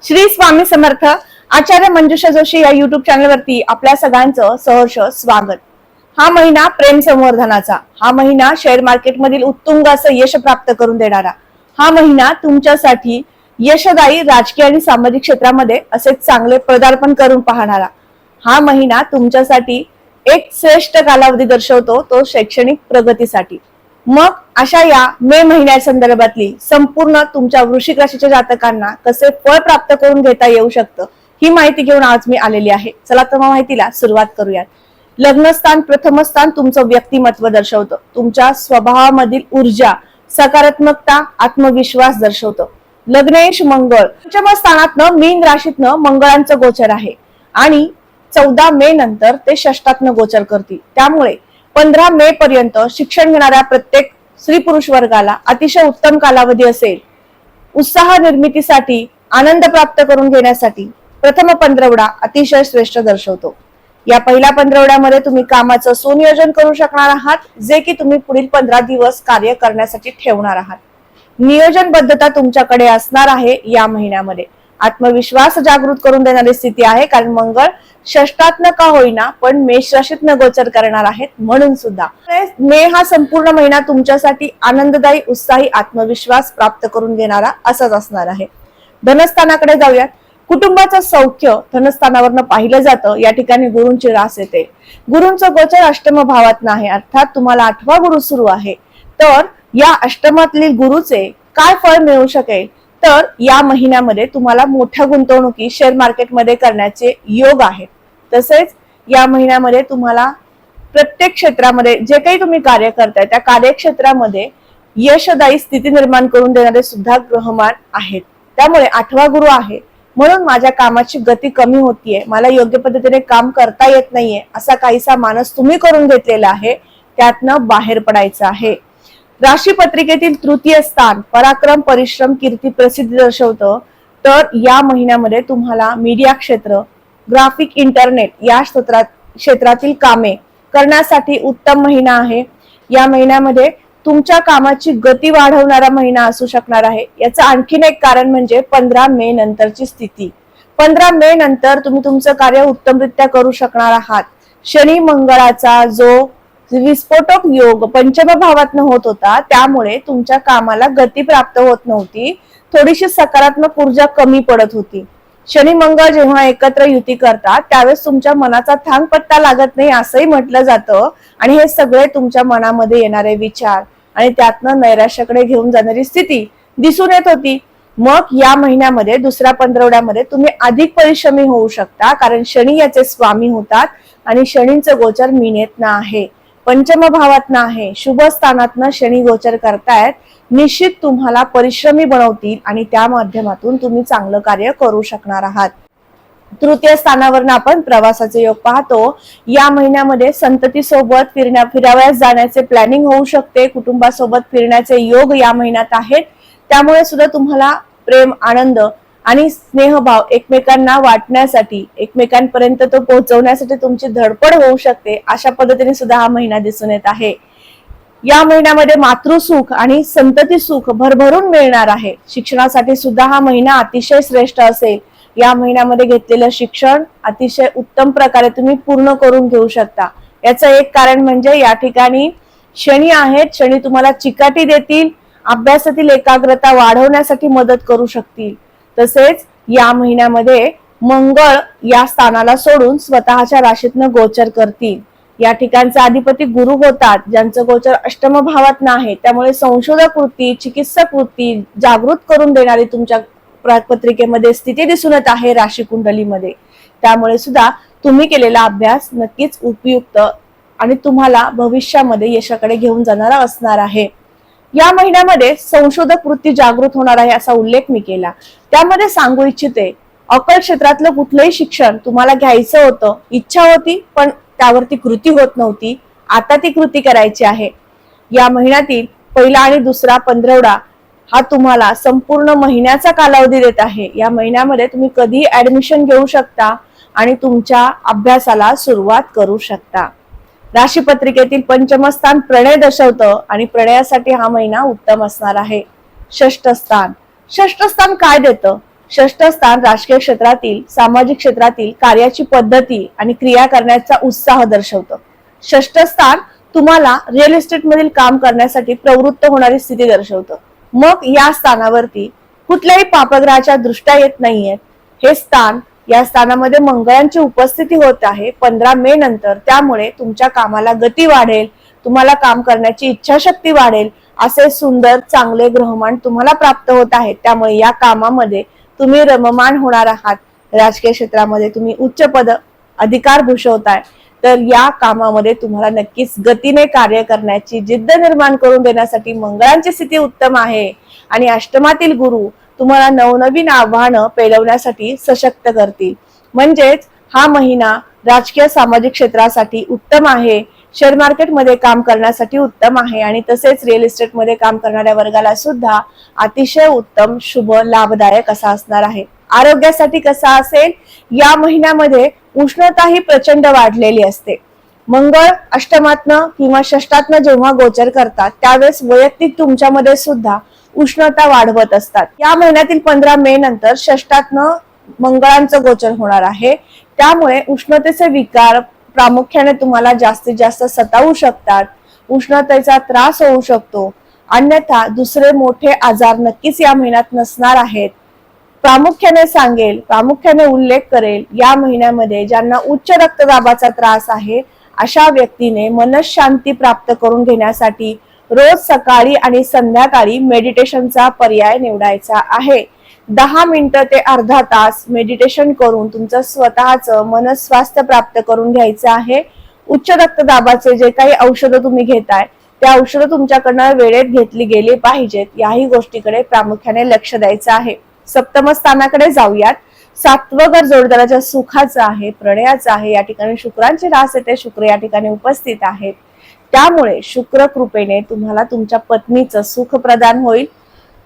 श्री स्वामी समर्थ। आचार्य मंजुषा जोशी या YouTube channel वरती आपल्या सगळ्यांचं सहर्ष स्वागत। हा महिना प्रेम संवर्धनाचा, हा महिना शेअर मार्केट मधील उत्तुंग असं यश प्राप्त करून देणारा, हा महिना तुमच्यासाठी यशदायी राजकीय आणि सामाजिक क्षेत्रामध्ये असे चांगले पदार्पण करून पाहणारा, हा महिना तुमच्यासाठी एक श्रेष्ठ कालावधी दर्शवतो, तो शैक्षणिक प्रगतीसाठी। मग अशा या मे महिन्या संदर्भातली संपूर्ण तुमच्या वृश्चिक राशीच्या जातकांना कसे फळ प्राप्त करून घेता येऊ शकतं, ही माहिती घेऊन आज मी आलेली आहे। चला तर मग माहितीला सुरुवात करूयात। लग्नस्थान प्रथम स्थान तुमचं व्यक्तिमत्व दर्शवतं, तुमच्या स्वभावामधील ऊर्जा, सकारात्मकता, आत्मविश्वास दर्शवतं। लग्नेश मंगळ पंचम स्थानातनं मीन राशीतनं मंगळांचं गोचर आहे आणि 14 मे नंतर ते षष्ठातनं गोचर करतील। त्यामुळे 15 मे पर्यंत शिक्षण घेणाऱ्या प्रत्येक स्त्री पुरुष वर्गाला अतिशय उत्तम कालावधी असेल। उत्साह निर्मितीसाठी, आनंद प्राप्त करून घेण्यासाठी प्रथम पंधरवडा अतिशय श्रेष्ठ दर्शवतो। या पहिल्या पंधरवड्यामध्ये तुम्ही कामाचं सुनियोजन करू शकणार आहात, जे की तुम्ही पुढील 15 दिवस कार्य करण्यासाठी ठेवणार आहात। नियोजनबद्धता तुमच्याकडे असणार आहे। या महिन्यामध्ये आत्मविश्वास जागृत करून देणारी स्थिती आहे, कारण मंगळ षष्ठातनं का होईना पण मेष राशीतनं गोचर करणार आहेत, म्हणून सुद्धा मे हा संपूर्ण महिना तुमच्यासाठी आनंददायी, उत्साही, आत्मविश्वास प्राप्त करून घेणारा असाच असणार आहे। धनस्थानाकडे जाऊयात। कुटुंबाचं सौख्य धनस्थानावरनं पाहिलं जातं। या ठिकाणी गुरूंची रास येते। गुरूंचं गोचर अष्टम भावात आहे, अर्थात तुम्हाला 8वा गुरु सुरू आहे। तर या अष्टमातील गुरुचे काय फळ मिळू शकेल, तर या महिन्यामध्ये तुम्हाला मोठ्या गुंतवणुकी शेअर मार्केटमध्ये करण्याचे योग आहेत। तसेच या महिन्यामध्ये तुम्हाला प्रत्येक क्षेत्रामध्ये जे काही तुम्ही कार्य करताय त्या कार्यक्षेत्रामध्ये यशदायी स्थिती निर्माण करून देणारे सुद्धा ग्रहमान आहेत। त्यामुळे 8वा गुरु आहे, म्हणून माझ्या कामाची गती कमी होतीये, मला योग्य पद्धतीने काम करता येत नाहीये, असा काहीसा मानस तुम्ही करून घेतलेला आहे, त्यातनं बाहेर पडायचं आहे। राशी पत्रिकेतील तृतीय स्थान पराक्रम, परिश्रम, कीर्ती, प्रसिद्धी दर्शवतं। तर या महिन्यामध्ये तुम्हाला मीडिया क्षेत्र, ग्राफिक, इंटरनेट या क्षेत्रातील कामे करण्यासाठी उत्तम महिना आहे। या महिन्यामध्ये तुमच्या कामाची गती वाढवणारा महिना असू शकणार आहे। याचं आणखीन एक कारण म्हणजे 15 मे नंतरची स्थिती। 15 मे नंतर तुम्ही तुमचं कार्य उत्तमरित्या करू शकणार आहात। शनी मंगळाचा जो विस्फोटक योग पंचम भावातनं होत होता, त्यामुळे तुमच्या कामाला गती प्राप्त होत नव्हती, थोडीशी सकारात्मक ऊर्जा कमी पडत होती। शनी मंगळ जेव्हा एकत्र युती करतात त्यावेळेस तुमच्या मनाचा थांग पत्ता लागत नाही असंही म्हटलं जातं, आणि हे सगळे तुमच्या मनामध्ये येणारे विचार आणि त्यातनं नैराश्याकडे घेऊन जाणारी स्थिती दिसून येत होती। मग या महिन्यामध्ये दुसऱ्या पंधरवड्यामध्ये तुम्ही अधिक परिश्रमी होऊ शकता, कारण शनी याचे स्वामी होतात आणि शनींचं गोचर मीनेतनं आहे, पंचम भावातनं आहे, शुभ स्थानातनं शनी गोचर करतायत। निश्चित तुम्हाला परिश्रमी बनवतील आणि त्या माध्यमातून तुम्ही चांगलं कार्य करू शकणार आहात। तृतीय स्थानावरनं आपण प्रवासाचे योग पाहतो। या महिन्यामध्ये संतती सोबत फिरावयास जाण्याचे प्लॅनिंग होऊ शकते, कुटुंबासोबत फिरण्याचे योग या महिन्यात आहेत। त्यामुळे सुद्धा तुम्हाला प्रेम, आनंद आणि स्नेहभाव एकमेकांना वाटण्यासाठी, एकमेकांपर्यंत तो पोहोचवण्यासाठी तुमची धडपड होऊ शकते। अशा पद्धतीने सुद्धा हा महिना दिसून येत आहे। या महिन्यामध्ये मातृसुख आणि संतती सुख भरभरून मिळणार आहे। शिक्षणासाठी सुद्धा हा महिना अतिशय श्रेष्ठ असेल। या महिन्यामध्ये घेतलेलं शिक्षण अतिशय उत्तम प्रकारे तुम्ही पूर्ण करून घेऊ शकता। याचं एक कारण म्हणजे या ठिकाणी शनी आहेत, शनी तुम्हाला चिकाटी देतील, अभ्यासातील एकाग्रता वाढवण्यासाठी मदत करू शकतील। तसेच या महिन्यामध्ये मंगळ या स्थानाला सोडून स्वतःच्या राशीतनं गोचर करतील। या ठिकाणचा अधिपती गुरु होतात, ज्यांचं गोचर अष्टम भावात नाही, त्यामुळे संशोधक वृत्ती, चिकित्सक वृत्ती जागृत करून देणारी तुमच्या पत्रिकेमध्ये स्थिती दिसून येत आहे राशी कुंडलीमध्ये। त्यामुळे सुद्धा तुम्ही केलेला अभ्यास नक्कीच उपयुक्त आणि तुम्हाला भविष्यामध्ये यशाकडे घेऊन जाणारा असणार आहे। या महिन्यामध्ये संशोधक वृत्ती जागृत होणार आहे असा उल्लेख मी केला। त्यामध्ये सांगू इच्छिते, अकल क्षेत्रातलं कुठलंही शिक्षण तुम्हाला घ्यायचं होतं, इच्छा होती, पण त्यावरती कृती होत नव्हती, आता ती कृती करायची आहे। या महिन्यातील पहिला आणि दुसरा पंधरवडा हा तुम्हाला संपूर्ण महिन्याचा कालावधी देत आहे। या महिन्यामध्ये तुम्ही कधी ऍडमिशन घेऊ शकता आणि तुमच्या अभ्यासाला सुरुवात करू शकता। राशी पत्रिकेतील पंचम स्थान प्रणय दर्शवतं आणि प्रणयासाठी हा महिना उत्तम असणार आहे। षष्ठ स्थान काय देतं, षष्ठ स्थान राजकीय क्षेत्रातील, सामाजिक क्षेत्रातील कार्याची पद्धती आणि क्रिया करण्याचा उत्साह दर्शवतं. षष्ठ स्थान तुम्हाला रिअल इस्टेट मधील काम करण्यासाठी प्रवृत्त होणारी स्थिती दर्शवतं. मग या स्थानावरती कुठल्याही पापग्रहाच्या दृष्ट्या येत नाहीयेत. हे स्थान, या स्थानामध्ये मंगळांची उपस्थिती होत आहे 15 मे नंतर. त्यामुळे तुमच्या कामाला गती वाढेल, तुम्हाला काम करण्याची इच्छाशक्ती वाढेल, असे सुंदर चांगले ग्रहमान तुम्हाला प्राप्त होत आहेत. त्यामुळे या कामामध्ये तुम्ही रममाण होणार आहात. राजकीय क्षेत्रामध्ये तुम्ही उच्च पद अधिकार भूषवताय, तर या कामामध्ये तुम्हाला नक्कीच गतीने कार्य करण्याची जिद्द निर्माण करून देण्यासाठी मंगळांची स्थिती उत्तम आहे. आणि अष्टमातील गुरु तुम्हाला नवनवीन आव्हानं पेलवण्यासाठी सशक्त करतील. म्हणजेच हा महिना राजकीय सामाजिक क्षेत्रासाठी उत्तम आहे, शेअर मार्केटमध्ये काम करण्यासाठी उत्तम आहे आणि तसेच रिअल इस्टेट मध्ये काम करणाऱ्या वर्गाला सुद्धा अतिशय उत्तम, शुभ, लाभदायक असा असणार आहे. आरोग्यासाठी कसा असेल? या महिन्यामध्ये उष्णता ही प्रचंड वाढलेली असते. मंगळ अष्टमातनं किंवा षष्ठातनं जेव्हा गोचर करतात त्यावेळेस वैयक्तिक तुमच्यामध्ये सुद्धा उष्णता वाढवत असतात. या महिन्यातील 15 मे नंतर षष्ठातनं मंगळांचं गोचर होणार आहे. त्यामुळे उष्णतेचे विकार प्रामुख्याने तुम्हाला जास्तीत जास्त सतावू शकतात. उष्णतेचा त्रास होऊ शकतो. अन्यथा दुसरे मोठे आजार नक्कीच या महिन्यात नसणार आहेत. प्रामुख्याने उल्लेख करेल, या महिन्यामध्ये ज्यांना उच्च रक्तदाबाचा त्रास आहे अशा व्यक्तीने मनशांती प्राप्त करून घेण्यासाठी रोज सकाळी आणि संध्याकाळी मेडिटेशनचा पर्याय निवडायचा आहे. 10 मिनिटं ते अर्धा तास मेडिटेशन करून तुमचं स्वतःचं मनस्वास्थ्य प्राप्त करून घ्यायचं आहे. उच्च रक्तदाबाचे जे काही औषधं तुम्ही घेताय त्या औषधं तुमच्याकडनं वेळेत घेतली गेली पाहिजेत. याही गोष्टीकडे प्रामुख्याने लक्ष द्यायचं आहे. सप्तम स्थानाकडे जाऊयात. 7वं घर जोडदाराच्या सुखाचं आहे, प्रणयाचं आहे. या ठिकाणी शुक्रांची रास येते. शुक्र या ठिकाणी उपस्थित आहेत. त्यामुळे शुक्र कृपेने तुम्हाला तुमच्या पत्नीचं सुख प्रदान होईल.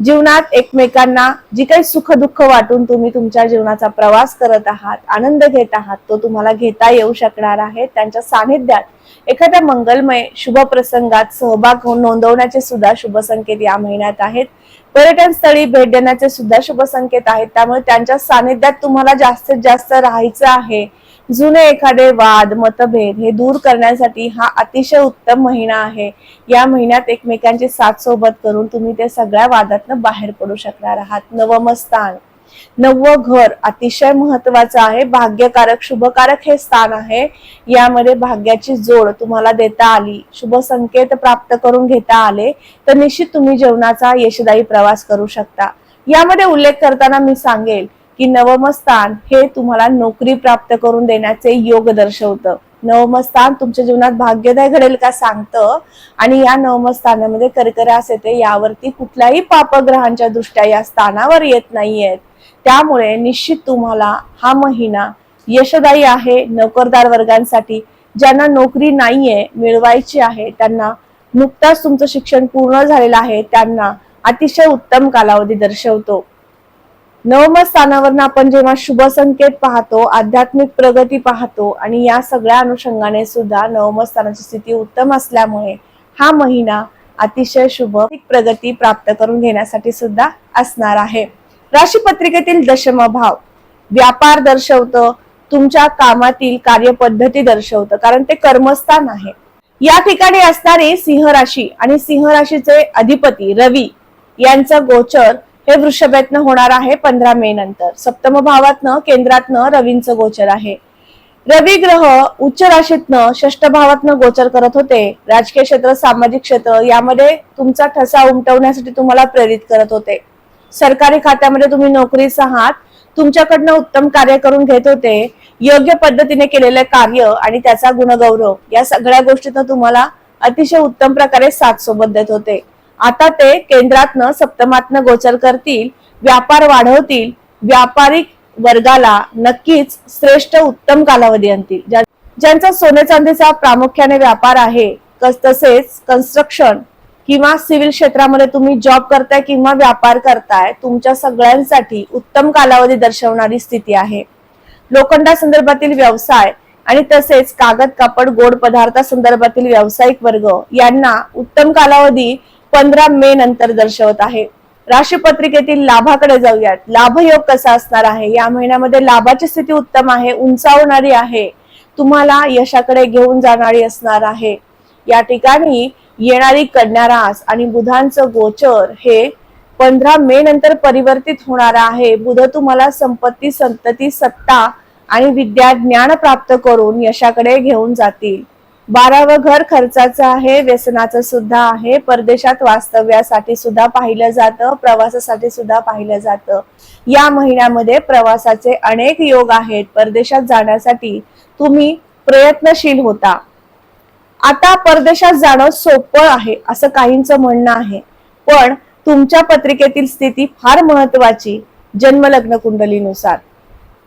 जीवनात एकमेकांना जी काही सुख दुःख वाटून तुम्ही तुमच्या जीवनाचा प्रवास करत आहात, आनंद घेत आहात, तो तुम्हाला घेता येऊ शकणार आहे. त्यांच्या सानिध्यात एखाद्या मंगलमय शुभ प्रसंगात सहभाग नोंदवण्याचे सुद्धा शुभ संकेत या महिन्यात आहेत. पर्यटन स्थळी भेट देण्याचे सुद्धा शुभ संकेत आहेत. त्यामुळे त्यांच्या सानिध्यात तुम्हाला जास्तीत जास्त राहायचं आहे. जुने एखादे वाद मतभेद हे दूर करण्यासाठी हा अतिशय उत्तम महिना आहे. या महिन्यात एकमेकांची साथ सोबत करून तुम्ही ते सगळ्या वादातनं बाहेर पडू शकणार आहात. नवम स्थान, 9वं घर अतिशय महत्वाचं आहे. भाग्यकारक शुभकारक हे स्थान आहे. यामध्ये भाग्याची जोड तुम्हाला देता आली, शुभ संकेत प्राप्त करून घेता आले तर निश्चित तुम्ही जीवनाचा यशदायी प्रवास करू शकता. यामध्ये उल्लेख करताना मी सांगेल की 9वं स्थान हे तुम्हाला नोकरी प्राप्त करून देण्याचे योग दर्शवतं. 9वं स्थान तुमच्या जीवनात भाग्योदय घडेल का सांगतं. आणि या 9वं स्थानामध्ये कर्क रास येते. यावरती कुठल्याही पापग्रहांच्या दृष्ट्या या स्थानावर येत नाहीयेत. त्यामुळे निश्चित तुम्हाला हा महिना यशदायी आहे. नोकरदार वर्गांसाठी, ज्यांना नोकरी नाहीये, मिळवायची आहे, त्यांना नुकताच तुमचं शिक्षण पूर्ण झालेलं आहे, त्यांना अतिशय उत्तम कालावधी दर्शवतो. 9व्या स्थानावरनं आपण जेव्हा शुभ संकेत पाहतो, आध्यात्मिक प्रगती पाहतो आणि या सगळ्या अनुषंगाने सुद्धा 9व्या स्थानाची स्थिती उत्तम असल्यामुळे हा महिना अतिशय शुभ प्रगती प्राप्त करून घेण्यासाठी सुद्धा असणार आहे. राशी पत्रिकेतील दशम भाव व्यापार दर्शवतं, तुमच्या कामातील कार्यपद्धती दर्शवतं, कारण ते कर्मस्थान आहे. या ठिकाणी असणारी सिंह राशी आणि सिंह राशीचे अधिपती रवी यांचं गोचर हे वृषभेतनं होणार आहे 15 मे नंतर. सप्तम भावातनं केंद्रातनं रवींचं गोचर आहे. रवी ग्रह उच्च राशीतनं षष्ठ भावातनं गोचर करत होते. राजकीय क्षेत्र, सामाजिक क्षेत्र यामध्ये तुमचा ठसा उमटवण्यासाठी तुम्हाला प्रेरित करत होते. सरकारी खात्यामध्ये तुम्ही नोकरीस आहात, तुमच्याकडनं उत्तम कार्य करून घेत होते. योग्य पद्धतीने केलेले कार्य आणि त्याचा गुणगौरव या सगळ्या गोष्टीतनं तुम्हाला अतिशय उत्तम प्रकारे साथ सोबत देत होते. आता ते केंद्रातनं सप्तमातनं गोचर करतील, व्यापार वाढवतील, व्यापारिक वर्गाला नक्कीच श्रेष्ठ उत्तम कालावधी आणतील. ज्यांचा सोने चांदीचा प्रामुख्याने व्यापार आहे, तसेच कन्स्ट्रक्शन किंवा सिव्हिल क्षेत्रामध्ये तुम्ही जॉब करताय किंवा व्यापार करताय, तुमच्या सगळ्यांसाठी उत्तम कालावधी दर्शवणारी स्थिती आहे. लोखंडा संदर्भातील व्यवसाय आणि तसेच कागद, कापड, गोड पदार्थ संदर्भातील व्यावसायिक वर्ग यांना उत्तम कालावधी 15 मे नंतर दर्शवत आहे. राशी पत्रिकेतील लाभाकडे जाऊयात. लाभयोग कसा असणार आहे? या महिन्यामध्ये लाभाची स्थिती उत्तम आहे, उंचावणारी आहे, तुम्हाला यशाकडे घेऊन जाणारी असणार आहे. या ठिकाणी येणारी कन्या रास आणि बुधांचं गोचर हे 15 मे नंतर परिवर्तित होणार आहे. बुध तुम्हाला संपत्ती, संतती, सत्ता आणि विद्या, ज्ञान प्राप्त करून यशाकडे घेऊन जातील. 12वं घर खर्चाचं आहे, व्यसनाचं सुद्धा आहे. परदेशात वास्तव्यासाठी सुद्धा पाहिलं जातं, प्रवासासाठी सुद्धा पाहिलं जातं. या महिन्यामध्ये प्रवासाचे अनेक योग आहेत. परदेशात जाण्यासाठी तुम्ही प्रयत्नशील होता. आता परदेशात जाणं सोपं आहे असं काहींचं म्हणणं आहे, पण तुमच्या पत्रिकेतील स्थिती फार महत्वाची. जन्मलग्न कुंडलीनुसार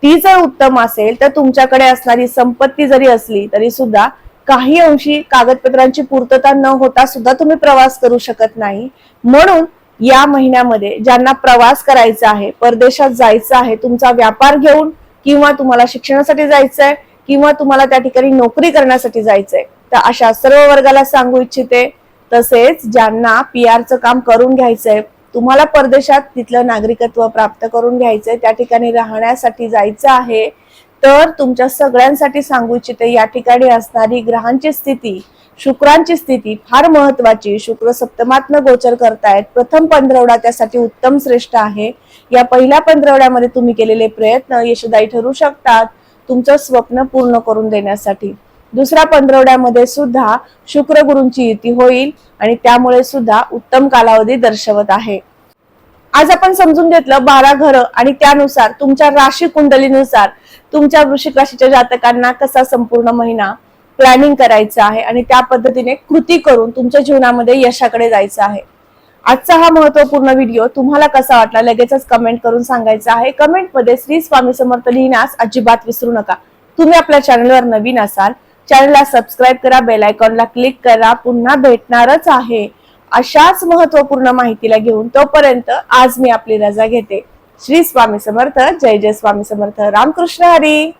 ती जर उत्तम असेल तर तुमच्याकडे असणारी संपत्ती जरी असली तरी सुद्धा काही अंशी कागदपत्रांची पूर्तता न होता सुद्धा तुम्ही प्रवास करू शकत नाही. म्हणून या महिन्यामध्ये ज्यांना प्रवास करायचा आहे, परदेशात जायचं आहे, तुमचा व्यापार घेऊन किंवा तुम्हाला शिक्षणासाठी जायचंय किंवा तुम्हाला त्या ठिकाणी नोकरी करण्यासाठी जायचंय, तर अशा सर्व वर्गाला सांगू इच्छिते. तसेच ज्यांना PR काम करून घ्यायचंय, तुम्हाला परदेशात तिथलं नागरिकत्व प्राप्त करून घ्यायचंय, त्या ठिकाणी राहण्यासाठी जायचं आहे, तर तुमच्या सगळ्यांसाठी सांगू इच्छिते. या ठिकाणी असणारी ग्रहांची स्थिती, शुक्रांची स्थिती फार महत्वाची. शुक्र सप्तमातनं गोचर करतायत. प्रथम पंधरवडा त्यासाठी उत्तम श्रेष्ठ आहे. या पहिल्या पंधरवड्यामध्ये तुम्ही केलेले प्रयत्न यशदायी ठरू शकतात, तुमचं स्वप्न पूर्ण करून देण्यासाठी. दुसऱ्या पंधरवड्यामध्ये सुद्धा शुक्र गुरूंची युती होईल आणि त्यामुळे सुद्धा उत्तम कालावधी दर्शवत आहे. आज आपण समजून घेतलं 12 घरं आणि त्यानुसार तुमच्या राशी कुंडलीनुसार तुमच्या वृश्चिक राशीच्या जातकांना कसा संपूर्ण महिना प्लॅनिंग करायचं आहे आणि त्या पद्धतीने कृती करून तुमच्या जीवनामध्ये यशाकडे जायचं आहे. आजचा हा महत्वपूर्ण व्हिडिओ तुम्हाला कसा वाटला लगेचच कमेंट करून सांगायचं आहे. कमेंटमध्ये श्री स्वामी समर्थ लिहिण्यास अजिबात विसरू नका. तुम्ही आपल्या चॅनलवर नवीन असाल, चॅनलला सबस्क्राईब करा, बेल आयकॉनला क्लिक करा. पुन्हा भेटणारच आहे अशाच महत्वपूर्ण माहितीला घेऊन. तोपर्यंत आज मी आपली रजा घेते. श्री स्वामी समर्थ. जय जय स्वामी समर्थ. रामकृष्ण हरी.